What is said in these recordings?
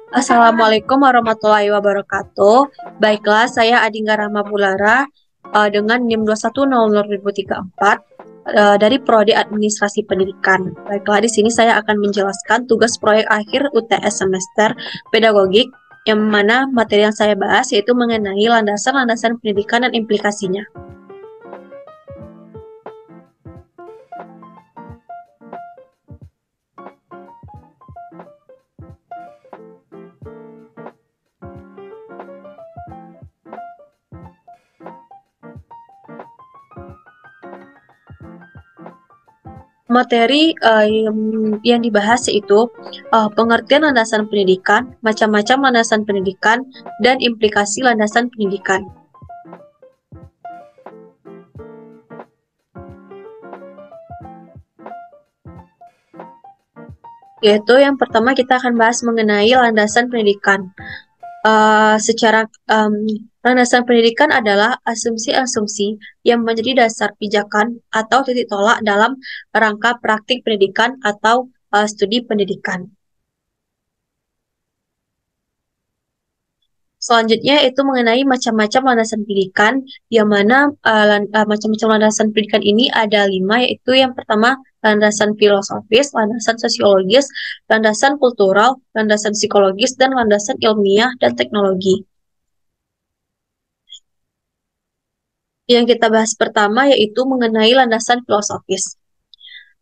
Assalamualaikum warahmatullahi wabarakatuh. Baiklah, saya Adingga Rahma Bulara dengan NIM 2100034 dari Prodi Administrasi Pendidikan. Baiklah, di sini saya akan menjelaskan tugas proyek akhir UTS semester pedagogik yang mana materi yang saya bahas yaitu mengenai landasan-landasan pendidikan dan implikasinya. Materi yang dibahas yaitu pengertian landasan pendidikan, macam-macam landasan pendidikan, dan implikasi landasan pendidikan. Yaitu yang pertama kita akan bahas mengenai landasan pendidikan. Landasan pendidikan adalah asumsi-asumsi yang menjadi dasar pijakan atau titik tolak dalam rangka praktik pendidikan atau studi pendidikan. Selanjutnya itu mengenai macam-macam landasan pendidikan, yang mana macam-macam landasan pendidikan ini ada 5, yaitu yang pertama landasan filosofis, landasan sosiologis, landasan kultural, landasan psikologis, dan landasan ilmiah dan teknologi. Yang kita bahas pertama yaitu mengenai landasan filosofis.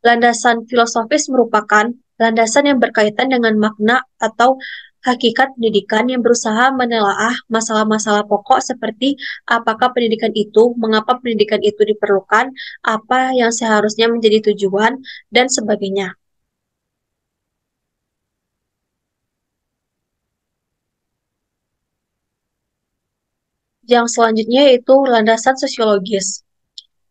Landasan filosofis merupakan landasan yang berkaitan dengan makna atau hakikat pendidikan yang berusaha menelaah masalah-masalah pokok seperti apakah pendidikan itu, mengapa pendidikan itu diperlukan, apa yang seharusnya menjadi tujuan, dan sebagainya. Yang selanjutnya yaitu landasan sosiologis.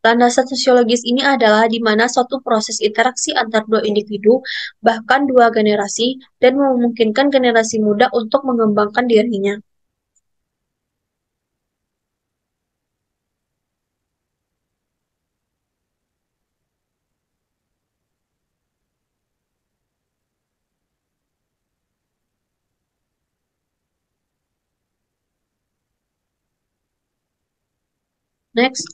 Landasan sosiologis ini adalah di mana suatu proses interaksi antar dua individu, bahkan dua generasi, dan memungkinkan generasi muda untuk mengembangkan dirinya. Next.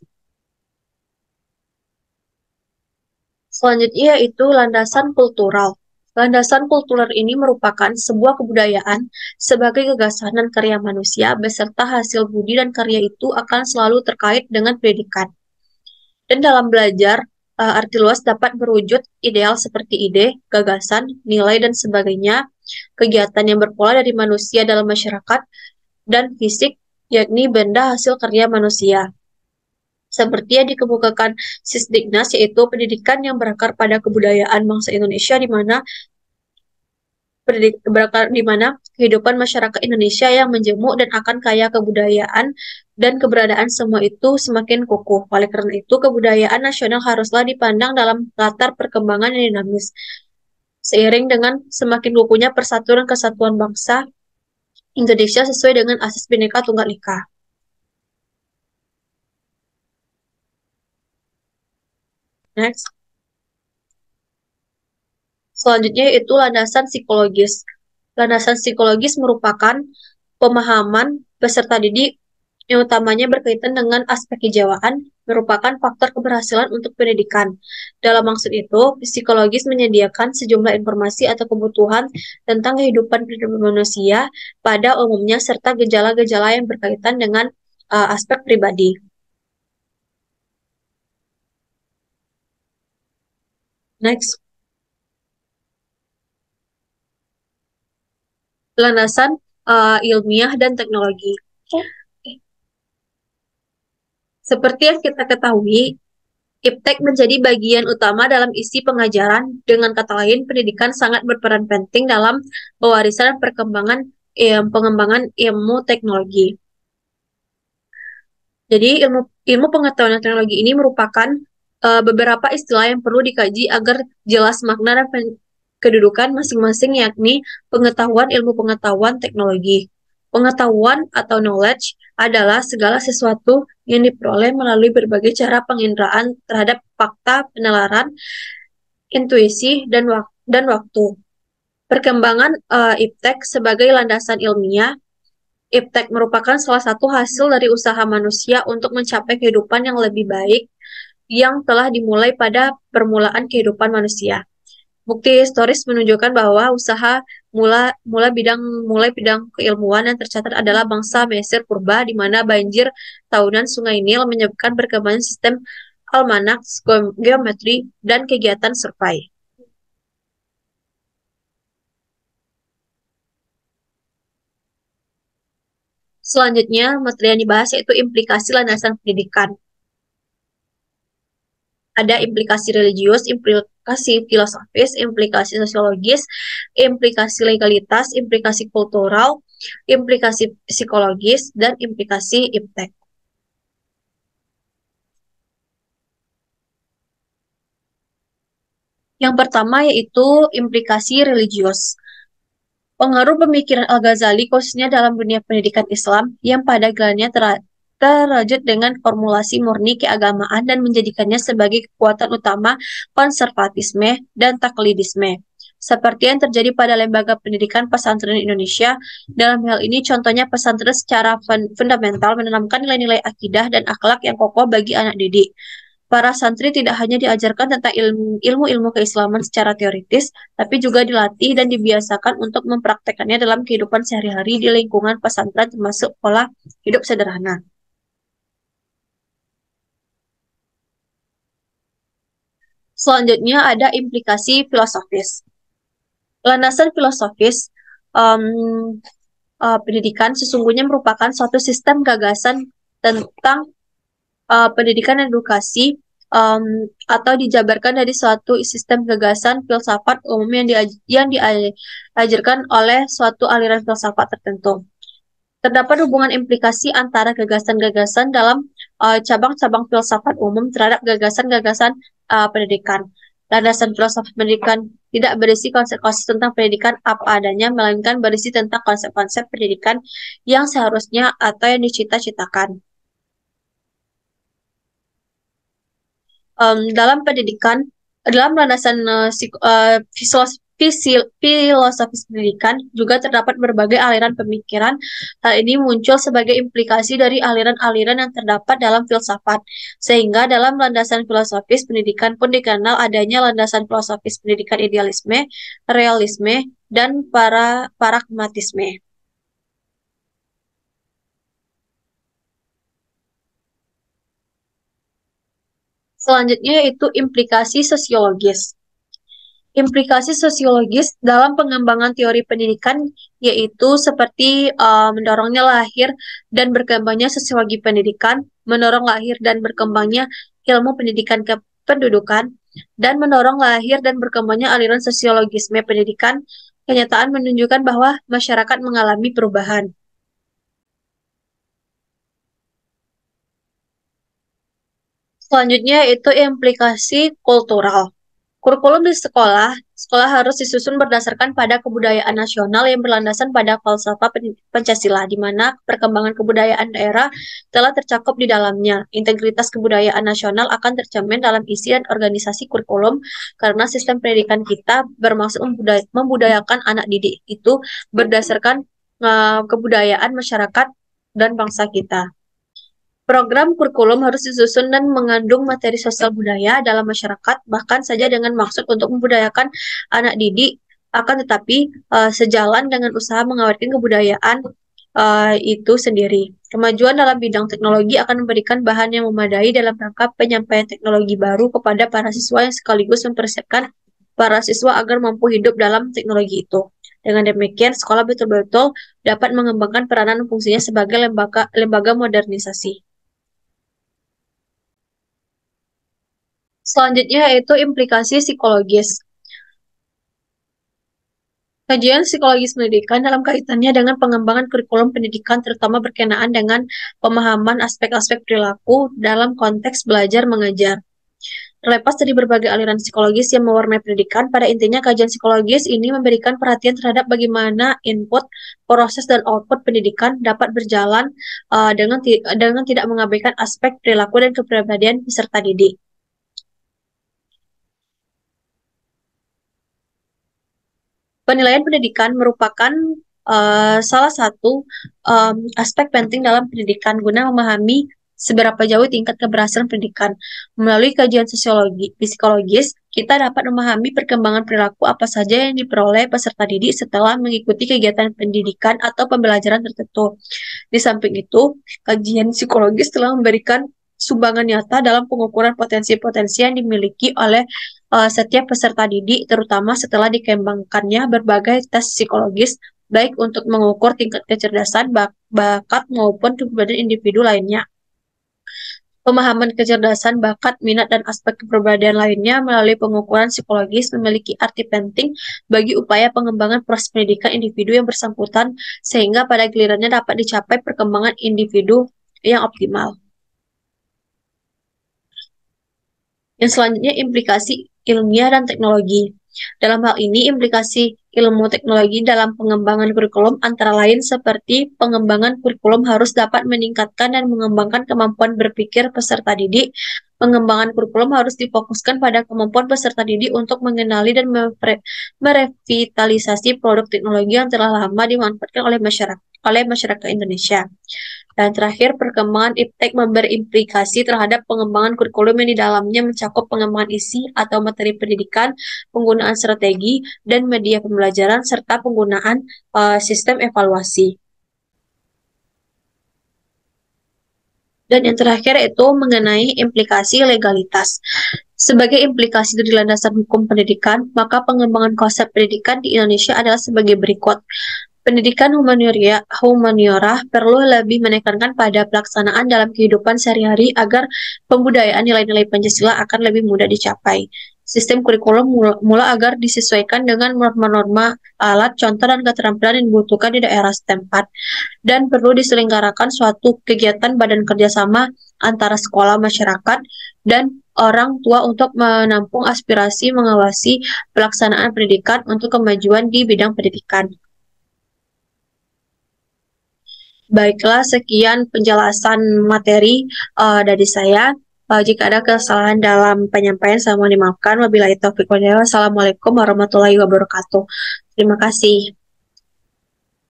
Selanjutnya yaitu landasan kultural. Landasan kultural ini merupakan sebuah kebudayaan sebagai gagasan dan karya manusia beserta hasil budi dan karya itu akan selalu terkait dengan pendidikan. Dan dalam belajar, arti luas dapat berwujud ideal seperti ide, gagasan, nilai, dan sebagainya, kegiatan yang berpola dari manusia dalam masyarakat, dan fisik, yakni benda hasil karya manusia. Seperti yang dikemukakan Sisdiknas, yaitu pendidikan yang berakar pada kebudayaan bangsa Indonesia, di mana kehidupan masyarakat Indonesia yang menjemuk dan akan kaya kebudayaan dan keberadaan semua itu semakin kukuh. Oleh karena itu, kebudayaan nasional haruslah dipandang dalam latar perkembangan yang dinamis. Seiring dengan semakin kukuhnya persatuan kesatuan bangsa Indonesia sesuai dengan asas Bhinneka Tunggal Ika. Next. Selanjutnya yaitu landasan psikologis. Landasan psikologis merupakan pemahaman peserta didik yang utamanya berkaitan dengan aspek kejiwaan, merupakan faktor keberhasilan untuk pendidikan. Dalam maksud itu, psikologis menyediakan sejumlah informasi atau kebutuhan tentang kehidupan manusia pada umumnya serta gejala-gejala yang berkaitan dengan aspek pribadi. Next. Landasan ilmiah dan teknologi. Seperti yang kita ketahui, IPTEK menjadi bagian utama dalam isi pengajaran. Dengan kata lain, pendidikan sangat berperan penting dalam pewarisan pengembangan ilmu teknologi. Jadi, ilmu pengetahuan dan teknologi ini merupakan beberapa istilah yang perlu dikaji agar jelas makna dan kedudukan masing-masing, yakni pengetahuan, ilmu pengetahuan, teknologi. Pengetahuan atau knowledge adalah segala sesuatu yang diperoleh melalui berbagai cara penginderaan terhadap fakta, penalaran, intuisi, dan waktu. Perkembangan iptek sebagai landasan ilmiah. Iptek merupakan salah satu hasil dari usaha manusia untuk mencapai kehidupan yang lebih baik yang telah dimulai pada permulaan kehidupan manusia. Bukti historis menunjukkan bahwa usaha mulai bidang keilmuan yang tercatat adalah bangsa Mesir purba, di mana banjir tahunan Sungai Nil menyebabkan perkembangan sistem almanak, geometri, dan kegiatan survei. Selanjutnya, materi yang dibahas yaitu implikasi landasan pendidikan. Ada implikasi religius, implikasi filosofis, implikasi sosiologis, implikasi legalitas, implikasi kultural, implikasi psikologis, dan implikasi iptek. Yang pertama yaitu implikasi religius. Pengaruh pemikiran Al-Ghazali khususnya dalam dunia pendidikan Islam yang pada gelarnya terajut dengan formulasi murni keagamaan dan menjadikannya sebagai kekuatan utama konservatisme dan taklidisme. Seperti yang terjadi pada lembaga pendidikan pesantren Indonesia, dalam hal ini contohnya pesantren secara fundamental menanamkan nilai-nilai akidah dan akhlak yang kokoh bagi anak didik. Para santri tidak hanya diajarkan tentang ilmu-ilmu keislaman secara teoritis, tapi juga dilatih dan dibiasakan untuk mempraktekannya dalam kehidupan sehari-hari di lingkungan pesantren termasuk pola hidup sederhana. Selanjutnya ada implikasi filosofis. Landasan filosofis um, pendidikan sesungguhnya merupakan suatu sistem gagasan tentang pendidikan dan edukasi um, atau dijabarkan dari suatu sistem gagasan filsafat umum yang diajarkan oleh suatu aliran filsafat tertentu. Terdapat hubungan implikasi antara gagasan-gagasan dalam cabang-cabang filsafat umum terhadap gagasan-gagasan pendidikan. Landasan filsafat pendidikan tidak berisi konsep-konsep tentang pendidikan apa adanya, melainkan berisi tentang konsep-konsep pendidikan yang seharusnya atau yang dicita-citakan. Dalam pendidikan, dalam landasan filosofis pendidikan juga terdapat berbagai aliran pemikiran. Hal ini muncul sebagai implikasi dari aliran-aliran yang terdapat dalam filsafat. Sehingga dalam landasan filosofis pendidikan pun dikenal adanya landasan filosofis pendidikan idealisme, realisme, dan pragmatisme. Selanjutnya yaitu implikasi sosiologis. Implikasi sosiologis dalam pengembangan teori pendidikan yaitu seperti mendorongnya lahir dan berkembangnya sosiologi pendidikan, mendorong lahir dan berkembangnya ilmu pendidikan kependudukan, dan mendorong lahir dan berkembangnya aliran sosiologisme pendidikan. Kenyataan menunjukkan bahwa masyarakat mengalami perubahan. Selanjutnya yaitu implikasi kultural. Kurikulum di sekolah harus disusun berdasarkan pada kebudayaan nasional yang berlandasan pada falsafah Pancasila, di mana perkembangan kebudayaan daerah telah tercakup di dalamnya. Integritas kebudayaan nasional akan tercermin dalam isi dan organisasi kurikulum, karena sistem pendidikan kita bermaksud membudayakan anak didik itu berdasarkan kebudayaan masyarakat dan bangsa kita. Program kurikulum harus disusun dan mengandung materi sosial budaya dalam masyarakat, bahkan saja dengan maksud untuk membudayakan anak didik, akan tetapi sejalan dengan usaha mengawetkan kebudayaan itu sendiri. Kemajuan dalam bidang teknologi akan memberikan bahan yang memadai dalam rangka penyampaian teknologi baru kepada para siswa yang sekaligus mempersiapkan para siswa agar mampu hidup dalam teknologi itu. Dengan demikian, sekolah betul-betul dapat mengembangkan peranan dan fungsinya sebagai lembaga modernisasi. Selanjutnya yaitu implikasi psikologis. Kajian psikologis pendidikan dalam kaitannya dengan pengembangan kurikulum pendidikan terutama berkenaan dengan pemahaman aspek-aspek perilaku dalam konteks belajar mengajar. Terlepas dari berbagai aliran psikologis yang mewarnai pendidikan, pada intinya kajian psikologis ini memberikan perhatian terhadap bagaimana input, proses, dan output pendidikan dapat berjalan dengan tidak mengabaikan aspek perilaku dan kepribadian peserta didik. Penilaian pendidikan merupakan salah satu aspek penting dalam pendidikan guna memahami seberapa jauh tingkat keberhasilan pendidikan. Melalui kajian psikologis, kita dapat memahami perkembangan perilaku apa saja yang diperoleh peserta didik setelah mengikuti kegiatan pendidikan atau pembelajaran tertentu. Di samping itu, kajian psikologis telah memberikan sumbangan nyata dalam pengukuran potensi-potensi yang dimiliki oleh setiap peserta didik, terutama setelah dikembangkannya berbagai tes psikologis, baik untuk mengukur tingkat kecerdasan, bakat, maupun kepribadian individu lainnya. Pemahaman kecerdasan, bakat, minat, dan aspek kepribadian lainnya melalui pengukuran psikologis memiliki arti penting bagi upaya pengembangan proses pendidikan individu yang bersangkutan, sehingga pada gilirannya dapat dicapai perkembangan individu yang optimal. Yang selanjutnya, implikasi ilmiah dan teknologi. Dalam hal ini, implikasi ilmu teknologi dalam pengembangan kurikulum antara lain seperti pengembangan kurikulum harus dapat meningkatkan dan mengembangkan kemampuan berpikir peserta didik. Pengembangan kurikulum harus difokuskan pada kemampuan peserta didik untuk mengenali dan merevitalisasi produk teknologi yang telah lama dimanfaatkan oleh masyarakat Indonesia. Dan terakhir, perkembangan iptek berimplikasi terhadap pengembangan kurikulum yang di dalamnya mencakup pengembangan isi atau materi pendidikan, penggunaan strategi dan media pembelajaran, serta penggunaan sistem evaluasi. Dan yang terakhir itu mengenai implikasi legalitas. Sebagai implikasi dari landasan hukum pendidikan, maka pengembangan konsep pendidikan di Indonesia adalah sebagai berikut. Pendidikan humaniora perlu lebih menekankan pada pelaksanaan dalam kehidupan sehari-hari agar pembudayaan nilai-nilai Pancasila akan lebih mudah dicapai. Sistem kurikulum mula agar disesuaikan dengan norma-norma alat, contoh, dan keterampilan yang dibutuhkan di daerah setempat. Dan perlu diselenggarakan suatu kegiatan badan kerjasama antara sekolah, masyarakat, dan orang tua untuk menampung aspirasi mengawasi pelaksanaan pendidikan untuk kemajuan di bidang pendidikan. Baiklah, sekian penjelasan materi dari saya. Jika ada kesalahan dalam penyampaian, saya mohon dimaafkan. Wabillahi taufiq wal hidayah. Wassalamualaikum warahmatullahi wabarakatuh. Terima kasih.